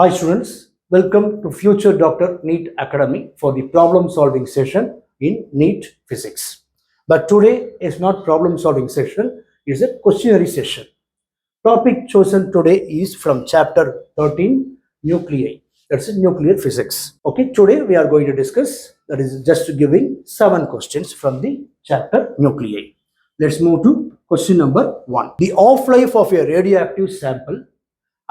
Hi students, welcome to Future Doctor NEET Academy for the problem solving session in NEET Physics. But today is not problem solving session, it is a questionnaire session. Topic chosen today is from chapter 13, Nuclei. That's nuclear physics. Okay, today we are going to discuss, that is just giving 7 questions from the chapter Nuclei. Let's move to question number 1. The half-life of a radioactive sample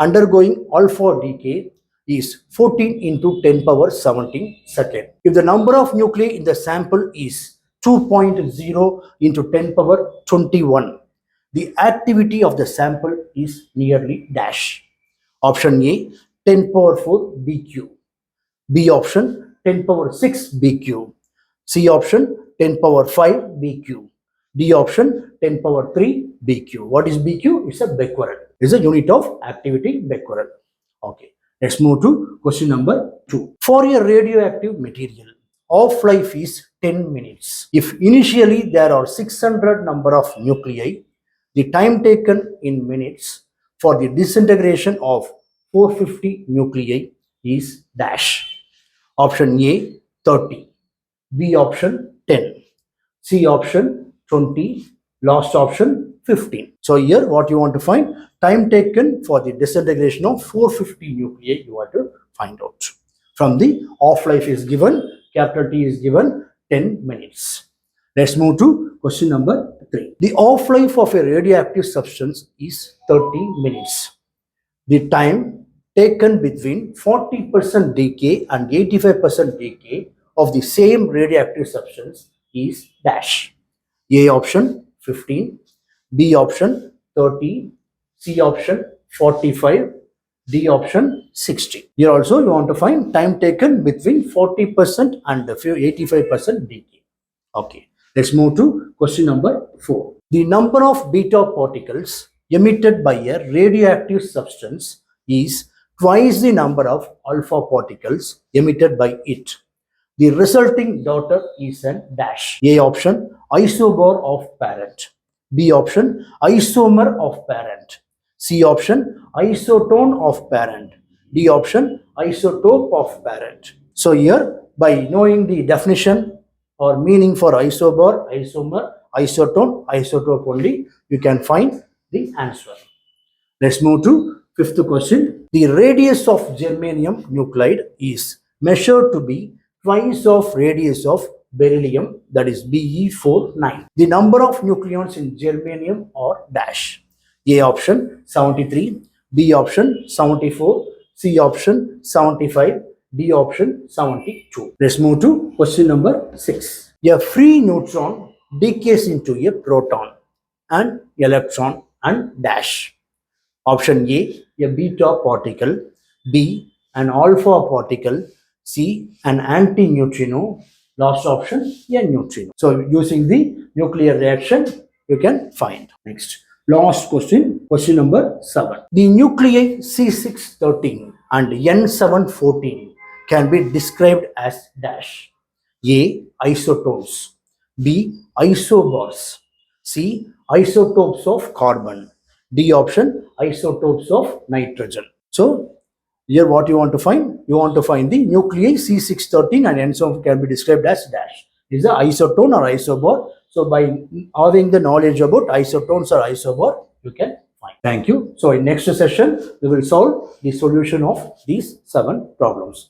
undergoing alpha decay is 14 into 10 power 17 second. If the number of nuclei in the sample is 2.0 into 10 power 21, the activity of the sample is nearly dash. Option A, 10 power 4 BQ. B option, 10 power 6 BQ. C option, 10 power 5 BQ. D option, 10 power 3 BQ. What is BQ? It's a becquerel. It's a unit of activity, becquerel. Okay. Let's move to question number 2. For a radioactive material, half-life is 10 minutes. If initially there are 600 number of nuclei, the time taken in minutes for the disintegration of 450 nuclei is dash. Option A, 30. B option, 10. C option, 20. Last option, 15. So here what you want to find? Time taken for the disintegration of 450 nuclei you have to find out. From the half-life is given, capital T is given 10 minutes. Let's move to question number 3. The half-life of a radioactive substance is 30 minutes. The time taken between 40% decay and 85% decay of the same radioactive substance is dash. A option 15, B option 30, C option 45, D option 60. Here also you want to find time taken between 40% and 85% decay. Okay, let's move to question number 4. The number of beta particles emitted by a radioactive substance is twice the number of alpha particles emitted by it. The resulting daughter is an dash. A option, isobar of parent. B option, isomer of parent. C option, isotone of parent. D option, isotope of parent. So here, by knowing the definition or meaning for isobar, isomer, isotone, isotope only, you can find the answer. Let's move to 5th question. The radius of germanium nuclide is measured to be twice of radius of beryllium, that is Be49. The number of nucleons in germanium are dash. A option 73, B option 74, C option 75, D option 72. Let's move to question number 6. A free neutron decays into a proton, an electron and dash. Option A, a beta particle. B, an alpha particle. C, an anti-neutrino. Last option, a neutrino. So using the nuclear reaction, you can find. Next, last question, question number 7. The nuclei C613 and N714 can be described as dash. A, isotones. B, isobars. C, isotopes of carbon. D option, isotopes of nitrogen. So here what you want to find? You want to find the nuclei C613 and N7 can be described as dash. Is a isotone or isobar. So by having the knowledge about isotones or isobar, you can find. Thank you. So in next session, we will solve the solution of these 7 problems.